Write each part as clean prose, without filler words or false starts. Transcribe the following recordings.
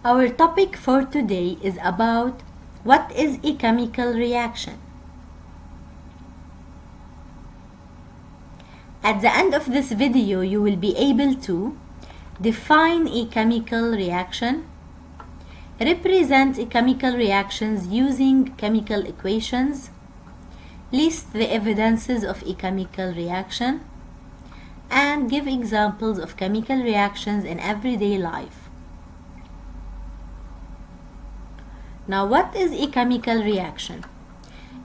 Our topic for today is about what is a chemical reaction. At the end of this video, you will be able to define a chemical reaction, represent chemical reactions using chemical equations, list the evidences of a chemical reaction, and give examples of chemical reactions in everyday life. Now, what is a chemical reaction?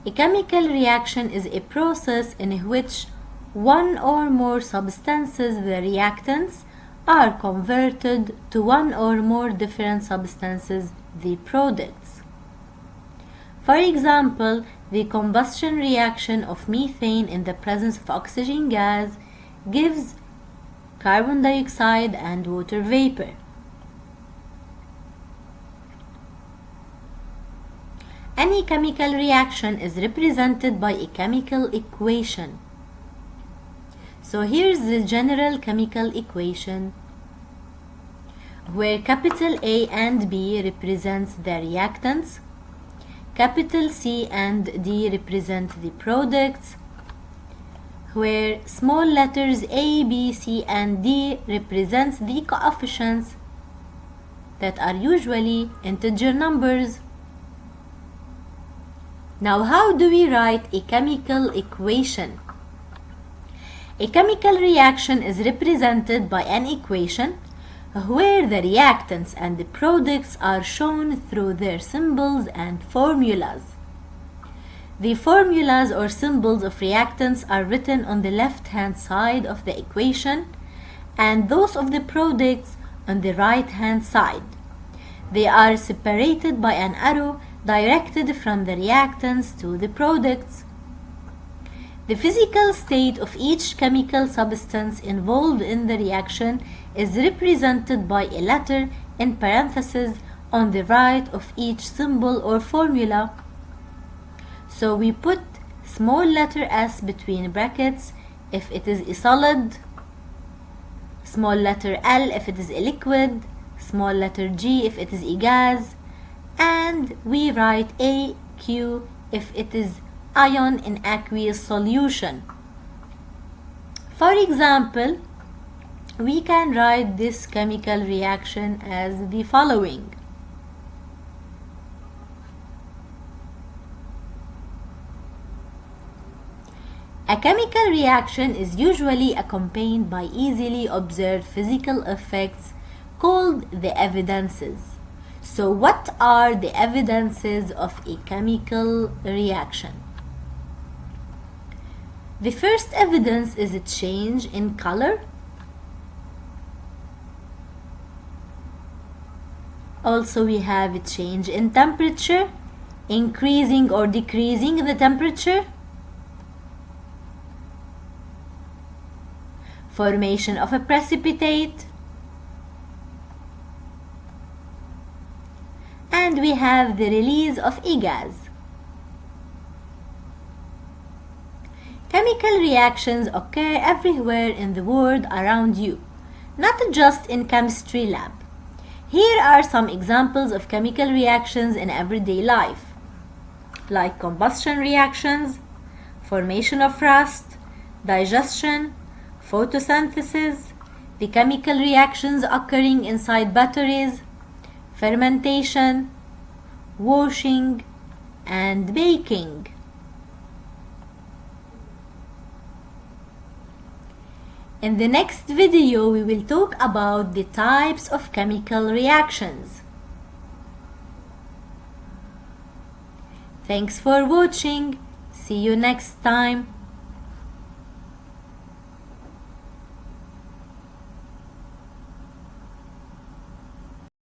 A chemical reaction is a process in which one or more substances, the reactants, are converted to one or more different substances, the products. For example, the combustion reaction of methane in the presence of oxygen gas gives carbon dioxide and water vapor. Any chemical reaction is represented by a chemical equation. So here's the general chemical equation, where capital A and B represents the reactants, capital C and D represent the products, where small letters A, B, C and D represents the coefficients that are usually integer numbers. Now, how do we write a chemical equation? A chemical reaction is represented by an equation where the reactants and the products are shown through their symbols and formulas. The formulas or symbols of reactants are written on the left-hand side of the equation and those of the products on the right-hand side. They are separated by an arrow directed from the reactants to the products. The physical state of each chemical substance involved in the reaction is represented by a letter in parentheses on the right of each symbol or formula. So we put small letter s between brackets if it is a solid, small letter L if it is a liquid, small letter G if it is a gas, and we write AQ if it is ion in aqueous solution. For example, we can write this chemical reaction as the following. A chemical reaction is usually accompanied by easily observed physical effects called the evidences. So what are the evidences of a chemical reaction? The first evidence is a change in color. Also, we have a change in temperature, increasing or decreasing the temperature, formation of a precipitate, and we have the release of a gas. Chemical reactions occur everywhere in the world around you, not just in chemistry lab. Here are some examples of chemical reactions in everyday life, like combustion reactions, formation of rust, digestion, photosynthesis, the chemical reactions occurring inside batteries, fermentation, washing, and baking. In the next video, we will talk about the types of chemical reactions. Thanks for watching. See you next time.